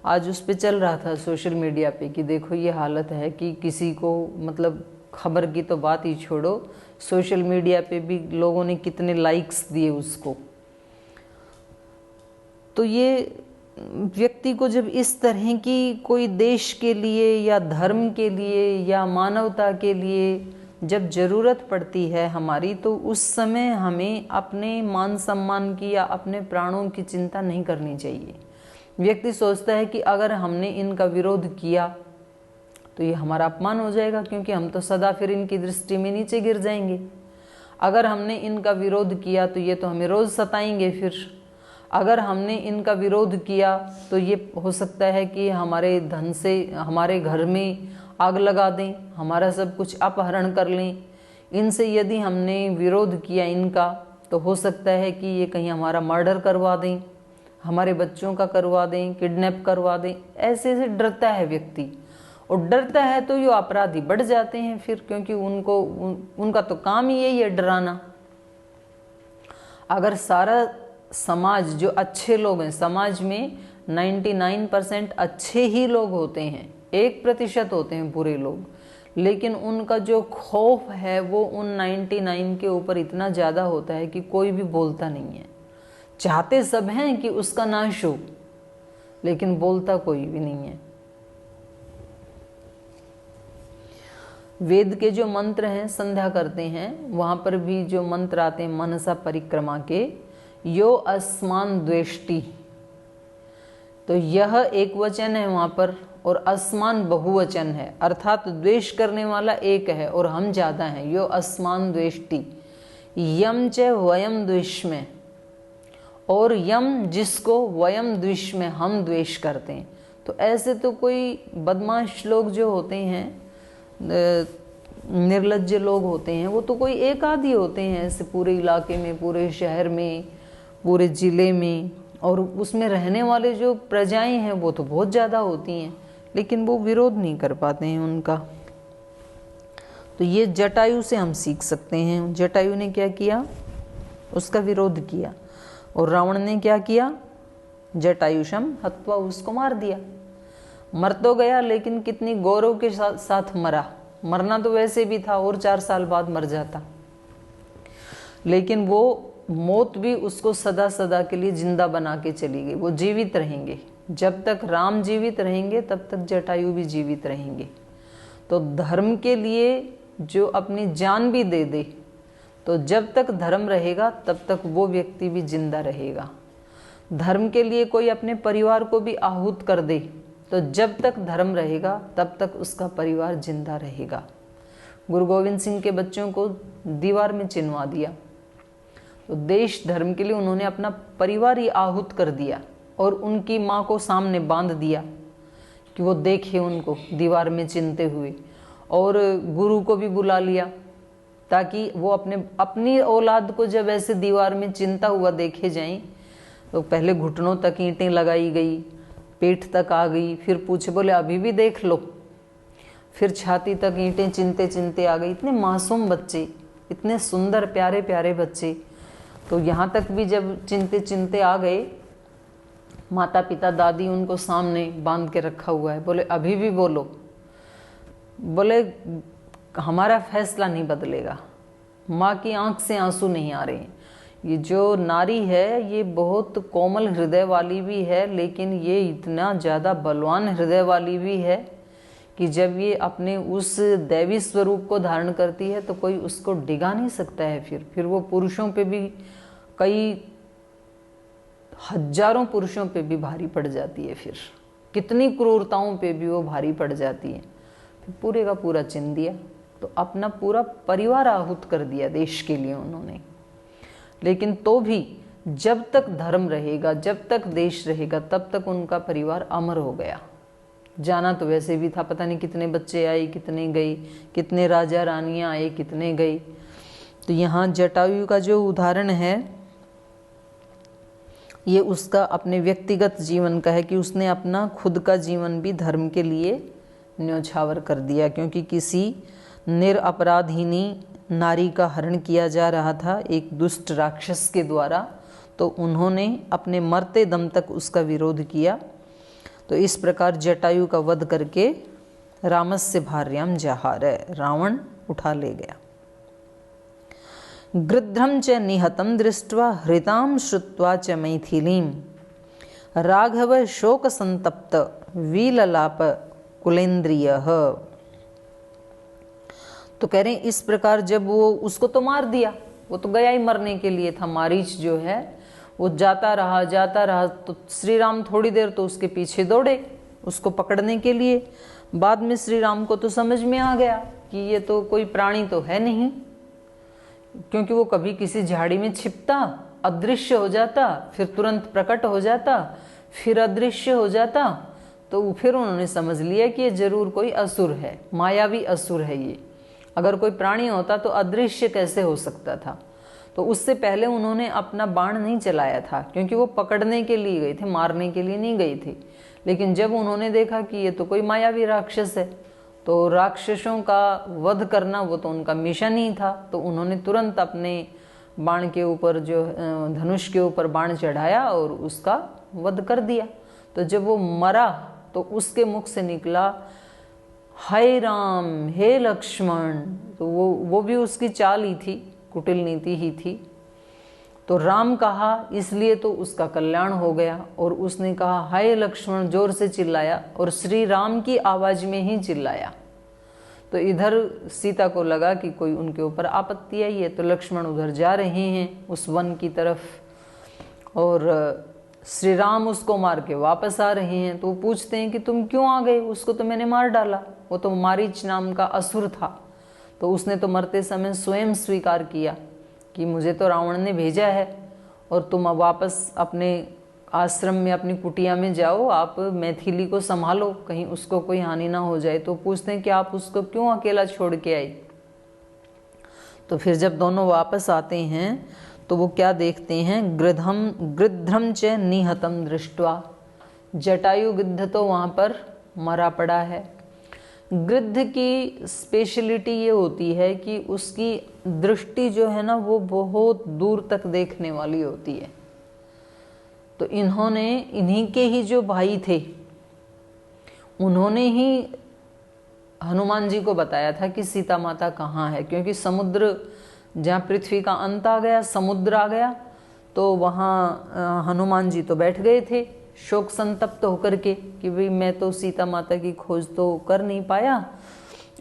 आज उस पे चल रहा था सोशल मीडिया पे कि देखो ये हालत है कि किसी को मतलब खबर की तो बात ही छोड़ो, सोशल मीडिया पे भी लोगों ने कितने लाइक्स दिए उसको। तो ये व्यक्ति को जब इस तरह की कोई देश के लिए या धर्म के लिए या मानवता के लिए जब ज़रूरत पड़ती है हमारी, तो उस समय हमें अपने मान सम्मान की या अपने प्राणों की चिंता नहीं करनी चाहिए। व्यक्ति सोचता है कि अगर हमने इनका विरोध किया तो ये हमारा अपमान हो जाएगा, क्योंकि हम तो सदा फिर इनकी दृष्टि में नीचे गिर जाएंगे। अगर हमने इनका विरोध किया तो ये तो हमें रोज़ सताएंगे। फिर अगर हमने इनका विरोध किया तो ये हो सकता है कि हमारे धन से हमारे घर में आग लगा दें, हमारा सब कुछ अपहरण कर लें। इनसे यदि हमने विरोध किया इनका, तो हो सकता है कि ये कहीं हमारा मर्डर करवा दें, हमारे बच्चों का करवा दें, किडनैप करवा दें। ऐसे ऐसे डरता है व्यक्ति, और डरता है तो ये अपराधी बढ़ जाते हैं फिर, क्योंकि उनका तो काम ही यही है, डराना। अगर सारा समाज, जो अच्छे लोग हैं, समाज में 99% अच्छे ही लोग होते हैं, 1% होते हैं बुरे लोग, लेकिन उनका जो खौफ है वो उन 99 के ऊपर इतना ज़्यादा होता है कि कोई भी बोलता नहीं है। चाहते सब हैं कि उसका नाश हो, लेकिन बोलता कोई भी नहीं है। वेद के जो मंत्र हैं, संध्या करते हैं, वहाँ पर भी जो मंत्र आते हैं मनसा परिक्रमा के, यो अस्मान द्वेष्टि, तो यह एक वचन है वहाँ पर, और अस्मान बहुवचन है, अर्थात द्वेष करने वाला एक है और हम ज़्यादा हैं। यो अस्मान द्वेष्टि, यम च वयम द्विष्मे, और यम जिसको, वयम द्विष्मे हम द्वेष करते हैं। तो ऐसे तो कोई बदमाश लोग जो होते हैं, निर्लज्ज लोग होते हैं, वो तो कोई एक आध ही होते हैं ऐसे पूरे इलाके में, पूरे शहर में, पूरे ज़िले में, और उसमें रहने वाले जो प्रजाएं हैं वो तो बहुत ज़्यादा होती हैं, लेकिन वो विरोध नहीं कर पाते हैं उनका। तो ये जटायु से हम सीख सकते हैं। जटायु ने क्या किया, उसका विरोध किया, और रावण ने क्या किया, जटायुषम हत्वा, उसको मार दिया। मर तो गया, लेकिन कितनी गौरव के साथ मरा। मरना तो वैसे भी था, और 4 साल बाद मर जाता, लेकिन वो मौत भी उसको सदा सदा के लिए जिंदा बना के चली गई। वो जीवित रहेंगे, जब तक राम जीवित रहेंगे तब तक जटायु भी जीवित रहेंगे। तो धर्म के लिए जो अपनी जान भी दे दे, तो जब तक धर्म रहेगा तब तक वो व्यक्ति भी जिंदा रहेगा। धर्म के लिए कोई अपने परिवार को भी आहूत कर दे, तो जब तक धर्म रहेगा तब तक उसका परिवार जिंदा रहेगा। गुरु गोविंद सिंह के बच्चों को दीवार में चिनवा दिया, तो देश धर्म के लिए उन्होंने अपना परिवार ही आहूत कर दिया, और उनकी माँ को सामने बांध दिया कि वो देखे उनको दीवार में चिनते हुए, और गुरु को भी बुला लिया ताकि वो अपनी औलाद को जब ऐसे दीवार में चिनता हुआ देखे जाएं। तो पहले घुटनों तक ईंटें लगाई गई, पेट तक आ गई, फिर पूछे, बोले अभी भी देख लो, फिर छाती तक ईंटें चिनते चिनते आ गई। इतने मासूम बच्चे, इतने सुंदर प्यारे प्यारे बच्चे, तो यहाँ तक भी जब चिनते चिनते आ गए, माता पिता दादी उनको सामने बांध के रखा हुआ है, बोले अभी भी बोलो, बोले हमारा फैसला नहीं बदलेगा। माँ की आंख से आंसू नहीं आ रहे हैं। ये जो नारी है ये बहुत कोमल हृदय वाली भी है, लेकिन ये इतना ज़्यादा बलवान हृदय वाली भी है कि जब ये अपने उस दैवी स्वरूप को धारण करती है तो कोई उसको डिगा नहीं सकता है। फिर वो पुरुषों पे भी, कई हजारों पुरुषों पे भी भारी पड़ जाती है, फिर कितनी क्रूरताओं पे भी वो भारी पड़ जाती है। फिर पूरे का पूरा चिन दिया, तो अपना पूरा परिवार आहूत कर दिया देश के लिए उन्होंने। लेकिन तो भी जब तक धर्म रहेगा, जब तक देश रहेगा, तब तक उनका परिवार अमर हो गया। जाना तो वैसे भी था, पता नहीं कितने बच्चे आए, कितने गए, कितने राजा रानियां आए, कितने गए। तो यहाँ जटायु का जो उदाहरण है ये उसका अपने व्यक्तिगत जीवन का है कि उसने अपना खुद का जीवन भी धर्म के लिए न्यौछावर कर दिया, क्योंकि किसी निरपराधिनी नारी का हरण किया जा रहा था एक दुष्ट राक्षस के द्वारा, तो उन्होंने अपने मरते दम तक उसका विरोध किया। तो इस प्रकार जटायु का वध करके रामस्य भार्याम जहार, रावण उठा ले गया। गृध्रम च निहतम दृष्ट्वा हृताम श्रुत्वा च मैथिलीम राघव शोक संतप्त विललाप कुलेन्द्रियः। तो कह रहे हैं इस प्रकार जब वो उसको तो मार दिया, वो तो गया ही मरने के लिए था, मारीच जो है वो जाता रहा, तो श्री राम थोड़ी देर तो उसके पीछे दौड़े उसको पकड़ने के लिए। बाद में श्री राम को तो समझ में आ गया कि ये तो कोई प्राणी तो है नहीं, क्योंकि वो कभी किसी झाड़ी में छिपता, अदृश्य हो जाता, फिर तुरंत प्रकट हो जाता, फिर अदृश्य हो जाता। तो फिर उन्होंने समझ लिया कि ये जरूर कोई असुर है, मायावी असुर है ये। अगर कोई प्राणी होता तो अदृश्य कैसे हो सकता था। तो उससे पहले उन्होंने अपना बाण नहीं चलाया था, क्योंकि वो पकड़ने के लिए गए थे, मारने के लिए नहीं गए थे। लेकिन जब उन्होंने देखा कि ये तो कोई मायावी राक्षस है, तो राक्षसों का वध करना वो तो उनका मिशन ही था, तो उन्होंने तुरंत अपने बाण के ऊपर जो धनुष के ऊपर बाण चढ़ाया और उसका वध कर दिया। तो जब वो मरा तो उसके मुख से निकला हाय राम, हे लक्ष्मण। तो वो भी उसकी चाल ही थी, कुटिल नीति ही थी। तो राम कहा इसलिए तो उसका कल्याण हो गया, और उसने कहा हाय लक्ष्मण जोर से चिल्लाया, और श्री राम की आवाज में ही चिल्लाया। तो इधर सीता को लगा कि कोई उनके ऊपर आपत्ति आई है, तो लक्ष्मण उधर जा रहे हैं उस वन की तरफ, और श्री राम उसको मार के वापस आ रहे हैं। तो वो पूछते हैं कि तुम क्यों आ गए, उसको तो मैंने मार डाला, वो तो मारीच नाम का असुर था। तो उसने तो मरते समय स्वयं स्वीकार किया कि मुझे तो रावण ने भेजा है, और तुम अब वापस अपने आश्रम में, अपनी कुटिया में जाओ, आप मैथिली को संभालो, कहीं उसको कोई हानि ना हो जाए। तो पूछते हैं कि आप उसको क्यों अकेला छोड़ के आई। तो फिर जब दोनों वापस आते हैं तो वो क्या देखते हैं, गृध्रम च निहतम दृष्ट्वा, जटायु गिद्ध तो वहाँ पर मरा पड़ा है। गृध्ध की स्पेशलिटी ये होती है कि उसकी दृष्टि जो है ना वो बहुत दूर तक देखने वाली होती है। तो इन्हीं के ही जो भाई थे उन्होंने ही हनुमान जी को बताया था कि सीता माता कहाँ है, क्योंकि समुद्र जहाँ पृथ्वी का अंत आ गया, समुद्र आ गया, तो वहाँ हनुमान जी तो बैठ गए थे शोक संतप्त होकर के कि भाई मैं तो सीता माता की खोज तो कर नहीं पाया,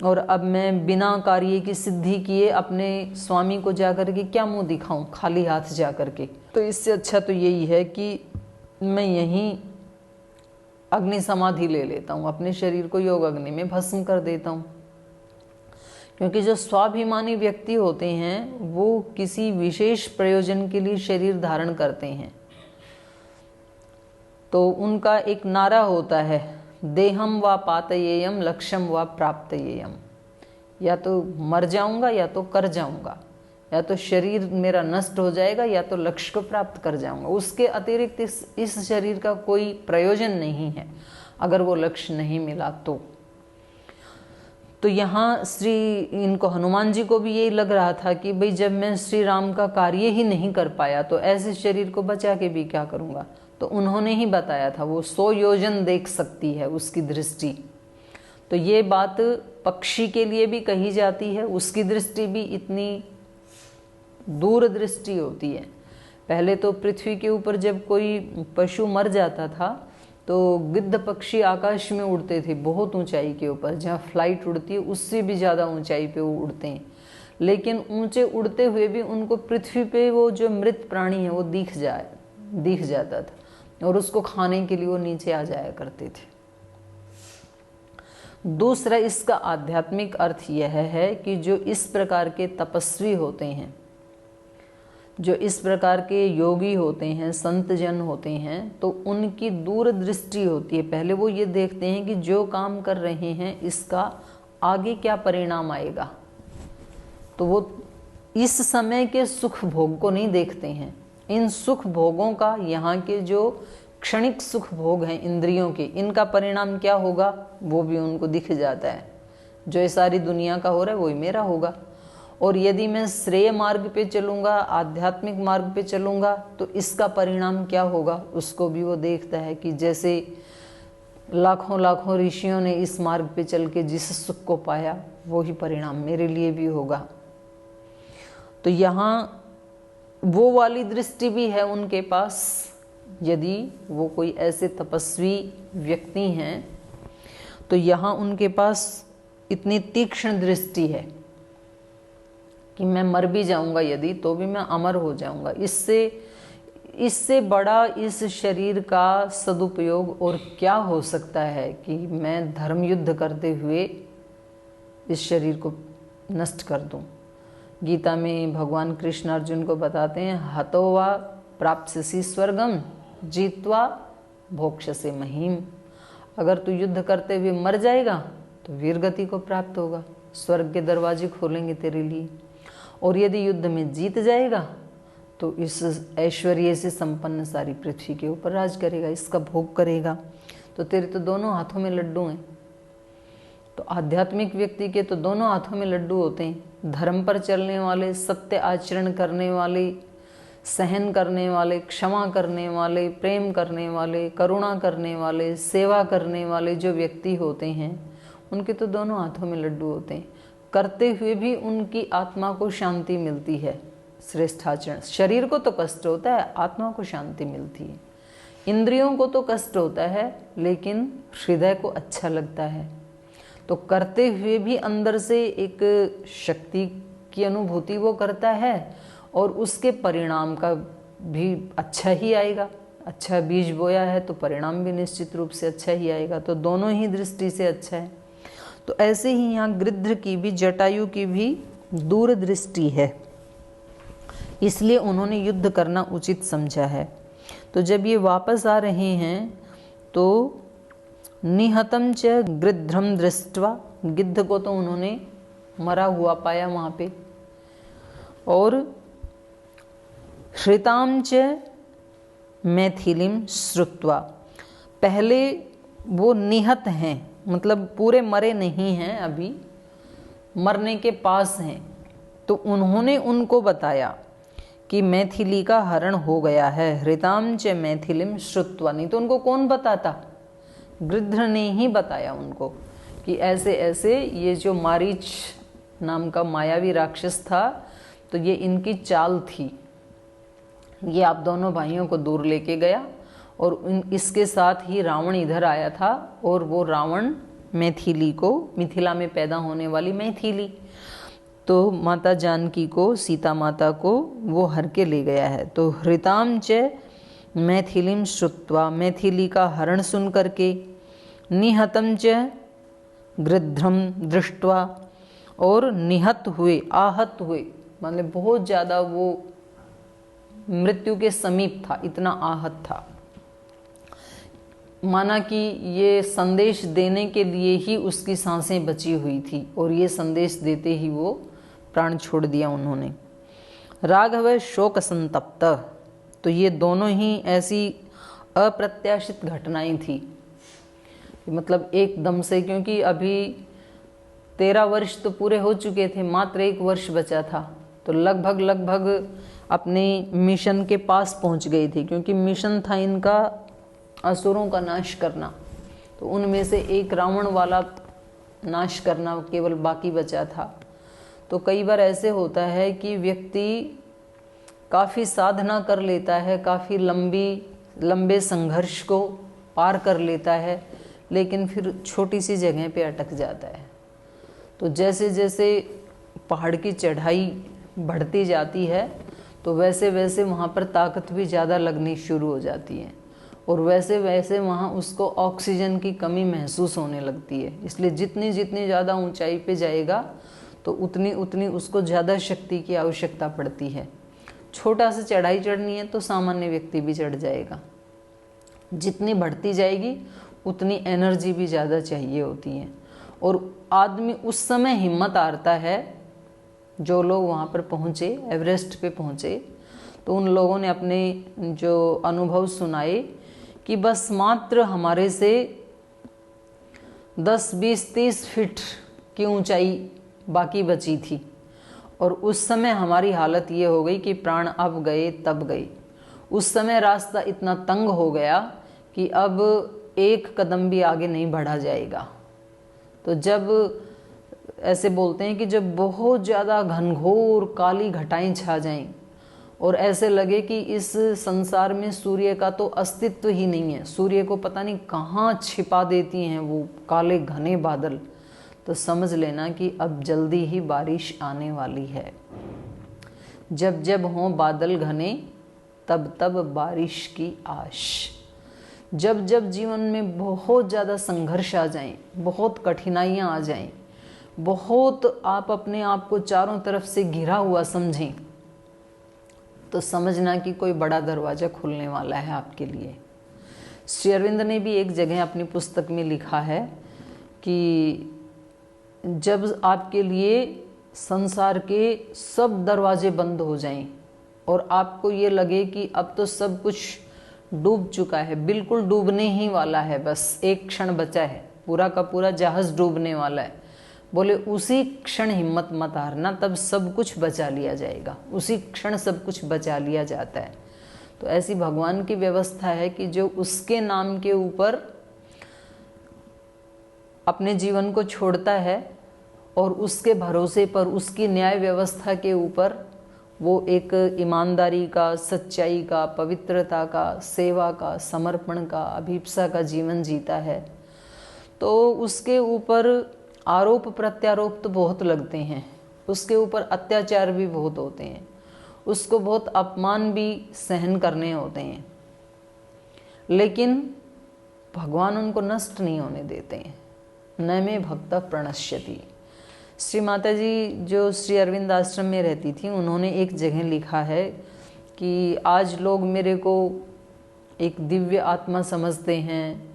और अब मैं बिना कार्य की सिद्धि किए अपने स्वामी को जाकर के क्या मुंह दिखाऊं खाली हाथ जाकर के। तो इससे अच्छा तो यही है कि मैं यहीं अग्नि समाधि ले लेता हूँ, अपने शरीर को योग अग्नि में भस्म कर देता हूँ। क्योंकि जो स्वाभिमानी व्यक्ति होते हैं वो किसी विशेष प्रयोजन के लिए शरीर धारण करते हैं, तो उनका एक नारा होता है देहम व पातयेयम लक्ष्यम व प्राप्तयेयम, या तो मर जाऊंगा या तो कर जाऊंगा, या तो शरीर मेरा नष्ट हो जाएगा या तो लक्ष्य को प्राप्त कर जाऊंगा। उसके अतिरिक्त इस शरीर का कोई प्रयोजन नहीं है अगर वो लक्ष्य नहीं मिला तो यहाँ इनको हनुमान जी को भी यही लग रहा था कि भाई जब मैं श्री राम का कार्य ही नहीं कर पाया तो ऐसे शरीर को बचा के भी क्या करूँगा। तो उन्होंने ही बताया था वो 100 योजन देख सकती है उसकी दृष्टि। तो ये बात पक्षी के लिए भी कही जाती है, उसकी दृष्टि भी इतनी दूर दृष्टि होती है। पहले तो पृथ्वी के ऊपर जब कोई पशु मर जाता था तो गिद्ध पक्षी आकाश में उड़ते थे, बहुत ऊंचाई के ऊपर, जहाँ फ्लाइट उड़ती है उससे भी ज़्यादा ऊंचाई पे वो उड़ते हैं। लेकिन ऊंचे उड़ते हुए भी उनको पृथ्वी पे वो जो मृत प्राणी है वो दिख जाता था, और उसको खाने के लिए वो नीचे आ जाया करते थे। दूसरा इसका आध्यात्मिक अर्थ यह है कि जो इस प्रकार के तपस्वी होते हैं, जो इस प्रकार के योगी होते हैं, संत जन होते हैं, तो उनकी दूरदृष्टि होती है। पहले वो ये देखते हैं कि जो काम कर रहे हैं इसका आगे क्या परिणाम आएगा। तो वो इस समय के सुख भोग को नहीं देखते हैं, इन सुख भोगों का, यहाँ के जो क्षणिक सुख भोग हैं इंद्रियों के, इनका परिणाम क्या होगा वो भी उनको दिख जाता है। जो ये सारी दुनिया का हो रहा है वही मेरा होगा। और यदि मैं श्रेय मार्ग पे चलूँगा, आध्यात्मिक मार्ग पे चलूँगा, तो इसका परिणाम क्या होगा उसको भी वो देखता है कि जैसे लाखों लाखों ऋषियों ने इस मार्ग पे चल के जिस सुख को पाया वो ही परिणाम मेरे लिए भी होगा। तो यहाँ वो वाली दृष्टि भी है उनके पास। यदि वो कोई ऐसे तपस्वी व्यक्ति हैं तो यहाँ उनके पास इतनी तीक्ष्ण दृष्टि है कि मैं मर भी जाऊंगा यदि, तो भी मैं अमर हो जाऊंगा। इससे बड़ा इस शरीर का सदुपयोग और क्या हो सकता है कि मैं धर्म युद्ध करते हुए इस शरीर को नष्ट कर दूं। गीता में भगवान कृष्ण अर्जुन को बताते हैं, हतो वा प्राप्स्यसि स्वर्गम जीत्वा भोक्ष्यसे महीम। अगर तू युद्ध करते हुए मर जाएगा तो वीर गति को प्राप्त होगा, स्वर्ग के दरवाजे खोलेंगे तेरे लिए। और यदि युद्ध में जीत जाएगा तो इस ऐश्वर्य से संपन्न सारी पृथ्वी के ऊपर राज करेगा, इसका भोग करेगा। तो तेरे तो दोनों हाथों में लड्डू हैं। तो आध्यात्मिक व्यक्ति के तो दोनों हाथों में लड्डू होते हैं। धर्म पर चलने वाले, सत्य आचरण करने वाले, सहन करने वाले, क्षमा करने वाले, प्रेम करने वाले, करुणा करने वाले, सेवा करने वाले जो व्यक्ति होते हैं उनके तो दोनों हाथों में लड्डू होते हैं। करते हुए भी उनकी आत्मा को शांति मिलती है। श्रेष्ठ आचरण, शरीर को तो कष्ट होता है, आत्मा को शांति मिलती है। इंद्रियों को तो कष्ट होता है लेकिन हृदय को अच्छा लगता है। तो करते हुए भी अंदर से एक शक्ति की अनुभूति वो करता है और उसके परिणाम का भी अच्छा ही आएगा। अच्छा बीज बोया है तो परिणाम भी निश्चित रूप से अच्छा ही आएगा। तो दोनों ही दृष्टि से अच्छा है। तो ऐसे ही यहाँ गृध्र की भी, जटायु की भी दूरदृष्टि है, इसलिए उन्होंने युद्ध करना उचित समझा है। तो जब ये वापस आ रहे हैं तो निहतम च गृध्रम दृष्ट्वा, गिद्ध को तो उन्होंने मरा हुआ पाया वहाँ पे, और हृताम च मैथिलीम श्रुत्वा, पहले वो निहत हैं, मतलब पूरे मरे नहीं हैं, अभी मरने के पास हैं। तो उन्होंने उनको बताया कि मैथिली का हरण हो गया है। हृताम च मैथिलीम श्रुत्वा, नहीं तो उनको कौन बताता, गृध्र ने ही बताया उनको कि ऐसे ऐसे ये जो मारीच नाम का मायावी राक्षस था तो ये इनकी चाल थी। ये आप दोनों भाइयों को दूर लेके गया और इसके साथ ही रावण इधर आया था और वो रावण मैथिली को, मिथिला में पैदा होने वाली मैथिली, तो माता जानकी को, सीता माता को वो हर के ले गया है। तो हृताम च मैथिलीम श्रुत्वा, मैथिली का हरण सुन करके, निहतम च गृध्रम दृष्ट्वा, और निहत हुए, आहत हुए, मतलब बहुत ज़्यादा वो मृत्यु के समीप था, इतना आहत था। माना कि ये संदेश देने के लिए ही उसकी सांसें बची हुई थी और ये संदेश देते ही वो प्राण छोड़ दिया उन्होंने। राघव शोक संतप्त, तो ये दोनों ही ऐसी अप्रत्याशित घटनाएं थी, मतलब एकदम से, क्योंकि अभी 13 वर्ष तो पूरे हो चुके थे, मात्र 1 वर्ष बचा था। तो लगभग अपने मिशन के पास पहुंच गए थे, क्योंकि मिशन था इनका असुरों का नाश करना। तो उनमें से एक रावण वाला नाश करना केवल बाकी बचा था। तो कई बार ऐसे होता है कि व्यक्ति काफ़ी साधना कर लेता है, काफ़ी लंबे संघर्ष को पार कर लेता है, लेकिन फिर छोटी सी जगह पे अटक जाता है। तो जैसे जैसे पहाड़ की चढ़ाई बढ़ती जाती है तो वैसे वैसे वहाँ पर ताकत भी ज़्यादा लगनी शुरू हो जाती है और वैसे वैसे वहाँ उसको ऑक्सीजन की कमी महसूस होने लगती है। इसलिए जितनी ज़्यादा ऊंचाई पे जाएगा तो उतनी उसको ज़्यादा शक्ति की आवश्यकता पड़ती है। छोटा सा चढ़ाई चढ़नी है तो सामान्य व्यक्ति भी चढ़ जाएगा। जितनी बढ़ती जाएगी उतनी एनर्जी भी ज़्यादा चाहिए होती है और आदमी उस समय हिम्मत हारता है। जो लोग वहाँ पर पहुँचे, एवरेस्ट पे पहुँचे, तो उन लोगों ने अपने जो अनुभव सुनाए कि बस मात्र हमारे से 10, 20, 30 फीट की ऊंचाई बाकी बची थी और उस समय हमारी हालत ये हो गई कि प्राण अब गए तब गए। उस समय रास्ता इतना तंग हो गया कि अब एक कदम भी आगे नहीं बढ़ा जाएगा। तो जब ऐसे बोलते हैं कि जब बहुत ज़्यादा घनघोर काली घटाएं छा जाएं और ऐसे लगे कि इस संसार में सूर्य का तो अस्तित्व ही नहीं है, सूर्य को पता नहीं कहाँ छिपा देती हैं वो काले घने बादल, तो समझ लेना कि अब जल्दी ही बारिश आने वाली है। जब जब हों बादल घने तब तब बारिश की आश। जब जब जीवन में बहुत ज़्यादा संघर्ष आ जाएं, बहुत कठिनाइयाँ आ जाएं, बहुत आप अपने आप को चारों तरफ से घिरा हुआ समझें, तो समझना कि कोई बड़ा दरवाज़ा खुलने वाला है आपके लिए। श्री अरविंद ने भी एक जगह अपनी पुस्तक में लिखा है कि जब आपके लिए संसार के सब दरवाजे बंद हो जाएं और आपको ये लगे कि अब तो सब कुछ डूब चुका है, बिल्कुल डूबने ही वाला है, बस एक क्षण बचा है, पूरा का पूरा जहाज डूबने वाला है, बोले उसी क्षण हिम्मत मत हारना, तब सब कुछ बचा लिया जाएगा, उसी क्षण सब कुछ बचा लिया जाता है। तो ऐसी भगवान की व्यवस्था है कि जो उसके नाम के ऊपर अपने जीवन को छोड़ता है और उसके भरोसे पर, उसकी न्याय व्यवस्था के ऊपर वो एक ईमानदारी का, सच्चाई का, पवित्रता का, सेवा का, समर्पण का, अभिप्सा का जीवन जीता है, तो उसके ऊपर आरोप प्रत्यारोप तो बहुत लगते हैं, उसके ऊपर अत्याचार भी बहुत होते हैं, उसको बहुत अपमान भी सहन करने होते हैं, लेकिन भगवान उनको नष्ट नहीं होने देते हैं। न मे भक्त प्रणश्यति। श्री माता जी जो श्री अरविंद आश्रम में रहती थी, उन्होंने एक जगह लिखा है कि आज लोग मेरे को एक दिव्य आत्मा समझते हैं,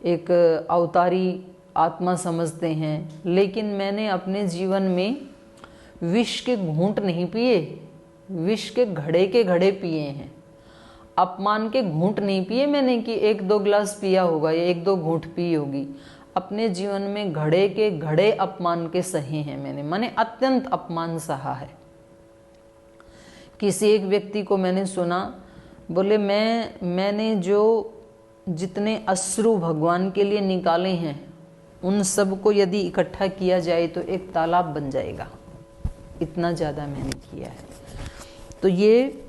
एक अवतारी आत्मा समझते हैं, लेकिन मैंने अपने जीवन में विष के घूंट नहीं पिए, विष के घड़े पिए हैं, अपमान के घूंट नहीं पिए मैंने कि एक दो गिलास पिया होगा या एक दो घूंट पी होगी, अपने जीवन में घड़े के घड़े अपमान के सहे हैं मैंने, माने अत्यंत अपमान सहा है। किसी एक व्यक्ति को मैंने सुना, बोले मैंने जो जितने अश्रु भगवान के लिए निकाले हैं उन सब को यदि इकट्ठा किया जाए तो एक तालाब बन जाएगा, इतना ज़्यादा मैंने किया है। तो ये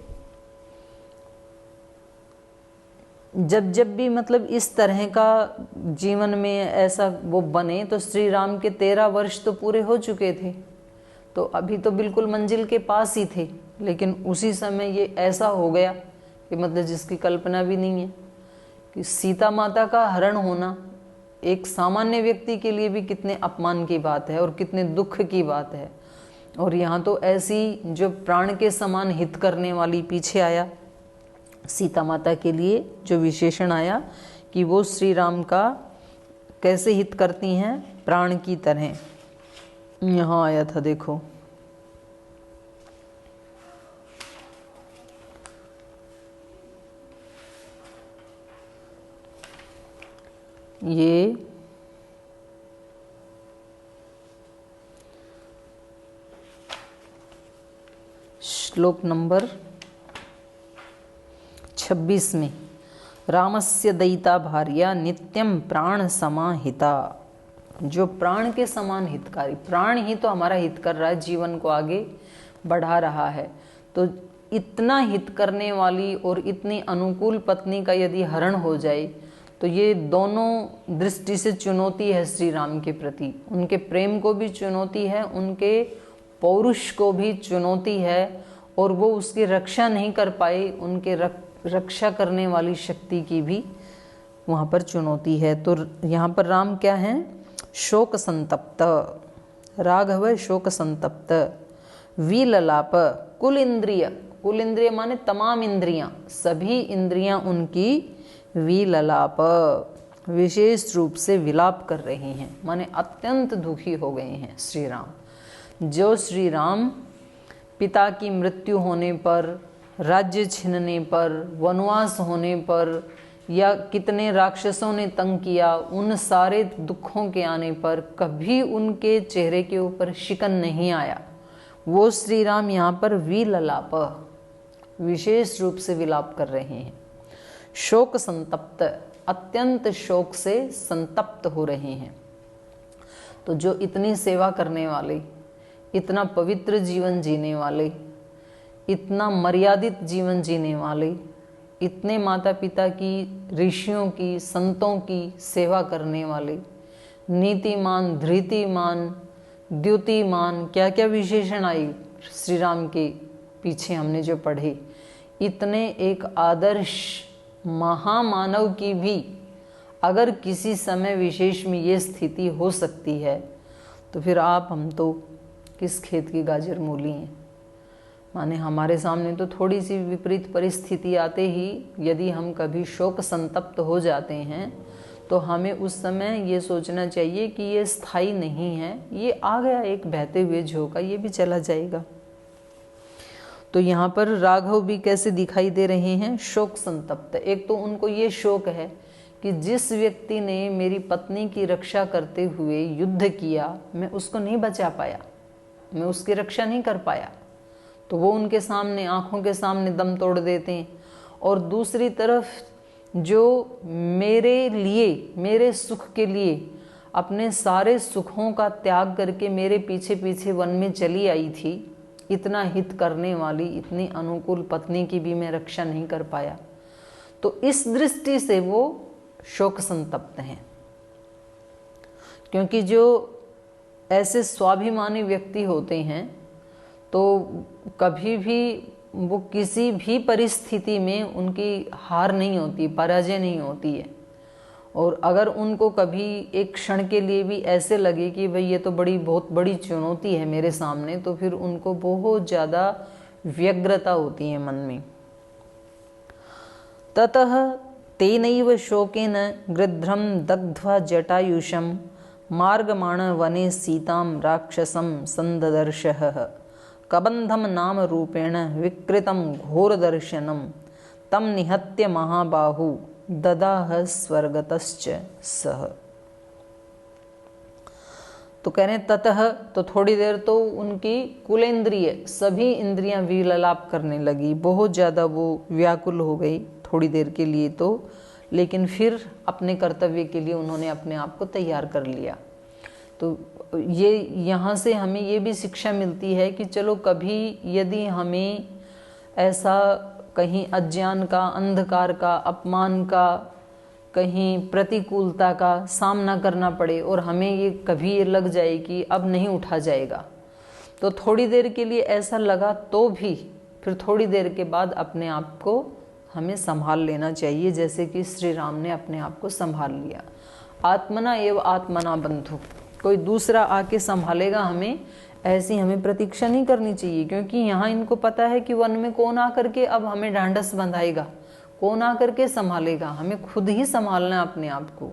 जब भी मतलब इस तरह का जीवन में ऐसा वो बने, तो श्री राम के 13 वर्ष तो पूरे हो चुके थे, तो अभी तो बिल्कुल मंजिल के पास ही थे, लेकिन उसी समय ये ऐसा हो गया कि मतलब जिसकी कल्पना भी नहीं है कि सीता माता का हरण होना एक सामान्य व्यक्ति के लिए भी कितने अपमान की बात है और कितने दुख की बात है। और यहाँ तो ऐसी जो प्राण के समान हित करने वाली, पीछे आया सीता माता के लिए जो विशेषण आया कि वो श्री राम का कैसे हित करती हैं, प्राण की तरह, यहाँ आया था देखो, ये श्लोक नंबर 26 में, रामस्य दयिता भार्या नित्यम प्राण समाहिता। जो प्राण के समान हितकारी, प्राण ही तो हमारा हित कर रहा है, जीवन को आगे बढ़ा रहा है, तो इतना हित करने वाली और इतनी अनुकूल पत्नी का यदि हरण हो जाए तो ये दोनों दृष्टि से चुनौती है श्री राम के प्रति, उनके प्रेम को भी चुनौती है, उनके पौरुष को भी चुनौती है, और वो उसकी रक्षा नहीं कर पाए, उनके रक्षा करने वाली शक्ति की भी वहाँ पर चुनौती है। तो यहाँ पर राम क्या हैं, शोक संतप्त, राघव शोक संतप्त, विललाप, कुल इंद्रिय, कुल इंद्रिय माने तमाम इंद्रियां, सभी इंद्रियां उनकी विललाप, विशेष रूप से विलाप कर रही हैं, माने अत्यंत दुखी हो गए हैं श्री राम। जो श्री राम पिता की मृत्यु होने पर, राज्य छीनने पर, वनवास होने पर, या कितने राक्षसों ने तंग किया, उन सारे दुखों के आने पर कभी उनके चेहरे के ऊपर शिकन नहीं आया, वो श्री राम यहाँ पर विललाप, विशेष रूप से विलाप कर रहे हैं। शोक संतप्त, अत्यंत शोक से संतप्त हो रहे हैं। तो जो इतनी सेवा करने वाले, इतना पवित्र जीवन जीने वाले, इतना मर्यादित जीवन जीने वाले, इतने माता पिता की, ऋषियों की, संतों की सेवा करने वाले, नीतिमान, धृतिमान, द्युतिमान, क्या क्या विशेषण आई श्री राम के पीछे हमने जो पढ़े, इतने एक आदर्श महामानव की भी अगर किसी समय विशेष में ये स्थिति हो सकती है, तो फिर आप हम तो किस खेत की गाजर मूली हैं। माने हमारे सामने तो थोड़ी सी विपरीत परिस्थिति आते ही यदि हम कभी शोक संतप्त हो जाते हैं, तो हमें उस समय ये सोचना चाहिए कि ये स्थायी नहीं है, ये आ गया एक बहते हुए झोंका, ये भी चला जाएगा। तो यहाँ पर राघव भी कैसे दिखाई दे रहे हैं, शोक संतप्त। एक तो उनको ये शोक है कि जिस व्यक्ति ने मेरी पत्नी की रक्षा करते हुए युद्ध किया, मैं उसको नहीं बचा पाया, मैं उसकी रक्षा नहीं कर पाया, तो वो उनके सामने, आंखों के सामने दम तोड़ देते हैं। और दूसरी तरफ जो मेरे लिए, मेरे सुख के लिए अपने सारे सुखों का त्याग करके मेरे पीछे पीछे वन में चली आई थी, इतना हित करने वाली, इतनी अनुकूल पत्नी की भी मैं रक्षा नहीं कर पाया, तो इस दृष्टि से वो शोक संतप्त हैं। क्योंकि जो ऐसे स्वाभिमानी व्यक्ति होते हैं तो कभी भी वो किसी भी परिस्थिति में उनकी हार नहीं होती, पराजय नहीं होती है। और अगर उनको कभी एक क्षण के लिए भी ऐसे लगे कि भाई ये तो बहुत बड़ी चुनौती है मेरे सामने, तो फिर उनको बहुत ज़्यादा व्यग्रता होती है मन में। ततः तेनैव शोकेन गृध्रं दग्ध्वा जटायुषं मार्गमाण वने सीतां राक्षसं संददर्शः कबंधम नाम रूपेण विकृतं घोरदर्शनं तम निहत्य महाबाहु ददाह स्वर्गतश्च सह। तो कह रहे ततः, तो थोड़ी देर तो उनकी कुलेंद्रिय सभी इंद्रियां विललाप करने लगी, बहुत ज़्यादा वो व्याकुल हो गई थोड़ी देर के लिए तो, लेकिन फिर अपने कर्तव्य के लिए उन्होंने अपने आप को तैयार कर लिया। तो ये यहाँ से हमें ये भी शिक्षा मिलती है कि चलो कभी यदि हमें ऐसा कहीं अज्ञान का, अंधकार का, अपमान का, कहीं प्रतिकूलता का सामना करना पड़े और हमें ये कभी ये लग जाए कि अब नहीं उठा जाएगा, तो थोड़ी देर के लिए ऐसा लगा तो भी फिर थोड़ी देर के बाद अपने आप को हमें संभाल लेना चाहिए, जैसे कि श्री राम ने अपने आप को संभाल लिया। आत्मना एव आत्मना बंधु, कोई दूसरा आके संभालेगा हमें, ऐसी हमें प्रतीक्षा नहीं करनी चाहिए। क्योंकि यहाँ इनको पता है कि वन में कौन आकर के अब हमें ढांढस बंधाएगा, कौन आकर के संभालेगा, हमें खुद ही संभालना है अपने आप को,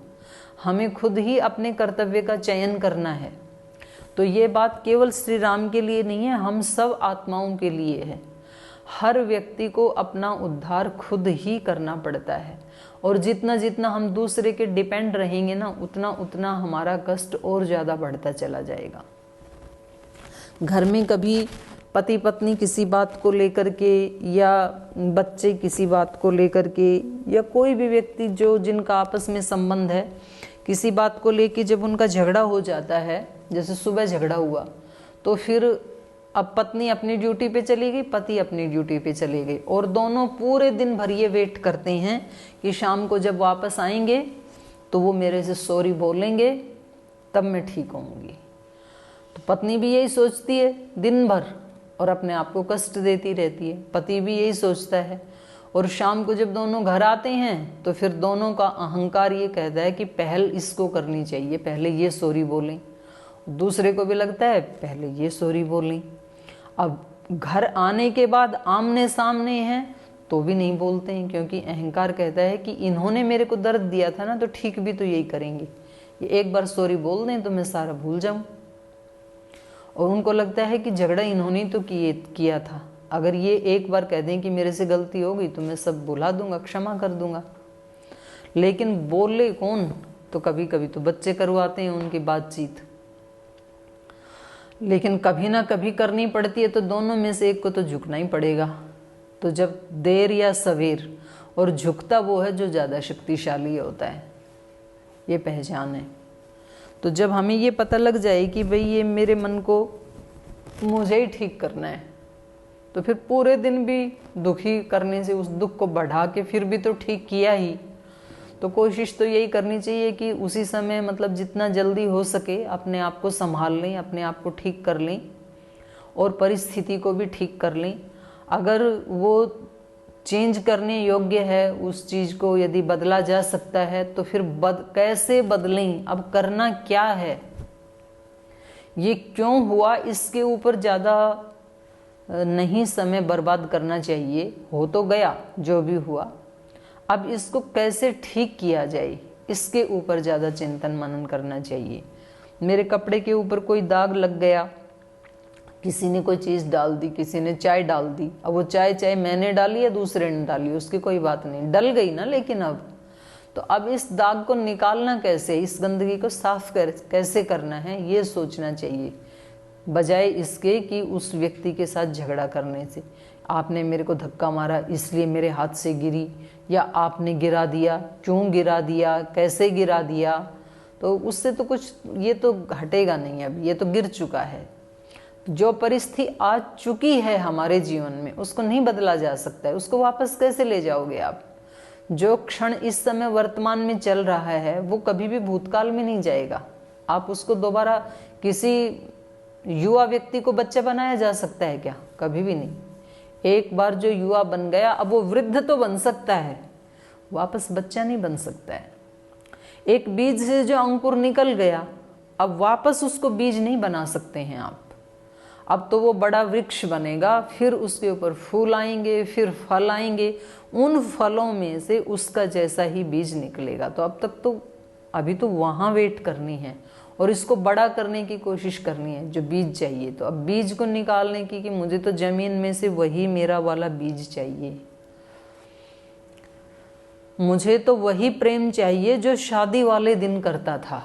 हमें खुद ही अपने कर्तव्य का चयन करना है। तो ये बात केवल श्री राम के लिए नहीं है, हम सब आत्माओं के लिए है। हर व्यक्ति को अपना उद्धार खुद ही करना पड़ता है, और जितना जितना हम दूसरे के डिपेंड रहेंगे ना, उतना उतना हमारा कष्ट और ज़्यादा बढ़ता चला जाएगा। घर में कभी पति पत्नी किसी बात को लेकर के, या बच्चे किसी बात को लेकर के, या कोई भी व्यक्ति जो जिनका आपस में संबंध है, किसी बात को लेकर जब उनका झगड़ा हो जाता है, जैसे सुबह झगड़ा हुआ, तो फिर अब पत्नी अपनी ड्यूटी पे चली गई, पति अपनी ड्यूटी पे चले गए, और दोनों पूरे दिन भर ये वेट करते हैं कि शाम को जब वापस आएंगे तो वो मेरे से सॉरी बोलेंगे, तब मैं ठीक होंगी। तो पत्नी भी यही सोचती है दिन भर और अपने आप को कष्ट देती रहती है, पति भी यही सोचता है। और शाम को जब दोनों घर आते हैं तो फिर दोनों का अहंकार ये कहता है कि पहल इसको करनी चाहिए, पहले ये सॉरी बोलें। दूसरे को भी लगता है पहले ये सॉरी बोलें। अब घर आने के बाद आमने सामने हैं तो भी नहीं बोलते हैं, क्योंकि अहंकार कहता है कि इन्होंने मेरे को दर्द दिया था ना, तो ठीक भी तो यही करेंगे, ये एक बार सॉरी बोल दें तो मैं सारा भूल जाऊं। और उनको लगता है कि झगड़ा इन्होंने तो किया था, अगर ये एक बार कह दें कि मेरे से गलती हो गई तो मैं सब भुला दूंगा, क्षमा कर दूंगा। लेकिन बोले कौन, तो कभी कभी तो बच्चे करवाते हैं उनकी बातचीत, लेकिन कभी ना कभी करनी पड़ती है, तो दोनों में से एक को तो झुकना ही पड़ेगा। तो जब देर या सवेर और झुकता वो है जो ज़्यादा शक्तिशाली होता है। ये पहचान है। तो जब हमें ये पता लग जाए कि भाई ये मेरे मन को मुझे ही ठीक करना है, तो फिर पूरे दिन भी दुखी करने से, उस दुख को बढ़ा के फिर भी तो ठीक किया ही। तो कोशिश तो यही करनी चाहिए कि उसी समय मतलब जितना जल्दी हो सके अपने आप को संभाल लें, अपने आप को ठीक कर लें और परिस्थिति को भी ठीक कर लें। अगर वो चेंज करने योग्य है, उस चीज़ को यदि बदला जा सकता है तो फिर कैसे बदलें, अब करना क्या है, ये क्यों हुआ, इसके ऊपर ज़्यादा नहीं समय बर्बाद करना चाहिए। हो तो गया जो भी हुआ, अब इसको कैसे ठीक किया जाए, इसके ऊपर ज़्यादा चिंतन मनन करना चाहिए। मेरे कपड़े के ऊपर कोई दाग लग गया, किसी ने कोई चीज़ डाल दी, किसी ने चाय डाल दी, अब वो चाय मैंने डाली या दूसरे ने डाली, उसकी कोई बात नहीं, डल गई ना। लेकिन अब इस दाग को निकालना कैसे, इस गंदगी को साफ कैसे करना है, ये सोचना चाहिए, बजाय इसके कि उस व्यक्ति के साथ झगड़ा करने से। आपने मेरे को धक्का मारा इसलिए मेरे हाथ से गिरी, या आपने गिरा दिया, क्यों गिरा दिया, कैसे गिरा दिया, तो उससे तो कुछ, ये तो हटेगा नहीं। अब ये तो गिर चुका है। जो परिस्थिति आ चुकी है हमारे जीवन में, उसको नहीं बदला जा सकता है। उसको वापस कैसे ले जाओगे आप? जो क्षण इस समय वर्तमान में चल रहा है वो कभी भी भूतकाल में नहीं जाएगा। आप उसको दोबारा, किसी युवा व्यक्ति को बच्चा बनाया जा सकता है क्या? कभी भी नहीं। एक बार जो युवा बन गया, अब वो वृद्ध तो बन सकता है, वापस बच्चा नहीं बन सकता है। एक बीज से जो अंकुर निकल गया, अब वापस उसको बीज नहीं बना सकते हैं आप। अब तो वो बड़ा वृक्ष बनेगा, फिर उसके ऊपर फूल आएंगे, फिर फल आएंगे, उन फलों में से उसका जैसा ही बीज निकलेगा। तो अब तक तो, अभी तो वहाँ वेट करनी है और इसको बड़ा करने की कोशिश करनी है जो बीज चाहिए। तो अब बीज को निकालने की, कि मुझे तो जमीन में से वही मेरा वाला बीज चाहिए, मुझे तो वही प्रेम चाहिए जो शादी वाले दिन करता था।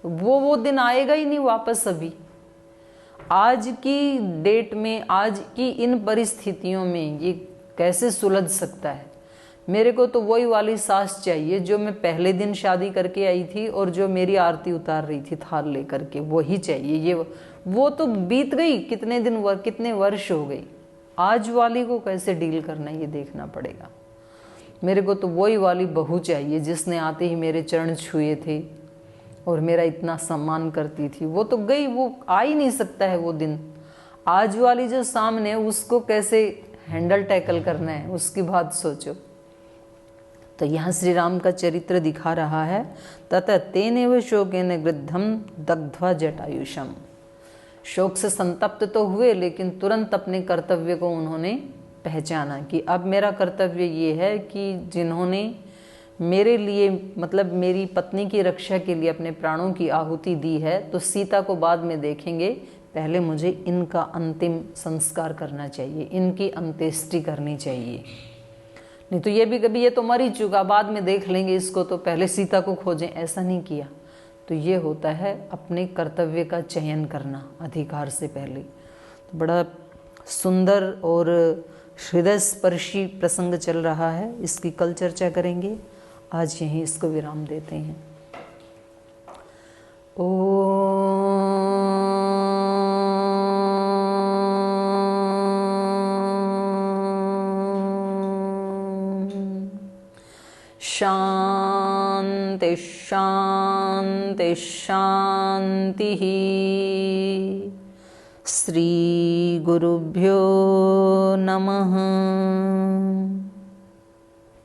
वो दिन आएगा ही नहीं वापस। अभी आज की डेट में, आज की इन परिस्थितियों में ये कैसे सुलझ सकता है? मेरे को तो वही वाली सास चाहिए जो मैं पहले दिन शादी करके आई थी और जो मेरी आरती उतार रही थी थाल लेकर के, वही चाहिए। ये वो तो बीत गई, कितने दिन, कितने वर्ष हो गई। आज वाली को कैसे डील करना, ये देखना पड़ेगा। मेरे को तो वही वाली बहू चाहिए जिसने आते ही मेरे चरण छुए थे और मेरा इतना सम्मान करती थी। वो तो गई, वो आ ही नहीं सकता है वो दिन। आज वाली जो सामने, उसको कैसे हैंडल टैकल करना है, उसकी बात सोचो। तो यहाँ श्री राम का चरित्र दिखा रहा है। ततः तेनेव शोकेन गृद्धम दग्ध्वा जटायुषम। शोक से संतप्त तो हुए, लेकिन तुरंत अपने कर्तव्य को उन्होंने पहचाना कि अब मेरा कर्तव्य ये है कि जिन्होंने मेरे लिए, मतलब मेरी पत्नी की रक्षा के लिए अपने प्राणों की आहुति दी है, तो सीता को बाद में देखेंगे, पहले मुझे इनका अंतिम संस्कार करना चाहिए, इनकी अंत्येष्टि करनी चाहिए। नहीं तो ये भी कभी, ये तो मर ही चुका, बाद में देख लेंगे इसको, तो पहले सीता को खोजें, ऐसा नहीं किया। तो ये होता है अपने कर्तव्य का चयन करना अधिकार से पहले। तो बड़ा सुंदर और हृदय स्पर्शी प्रसंग चल रहा है, इसकी कल चर्चा करेंगे। आज यहीं इसको विराम देते हैं। शांति शांति शांति। श्री गुरुभ्यो नमः।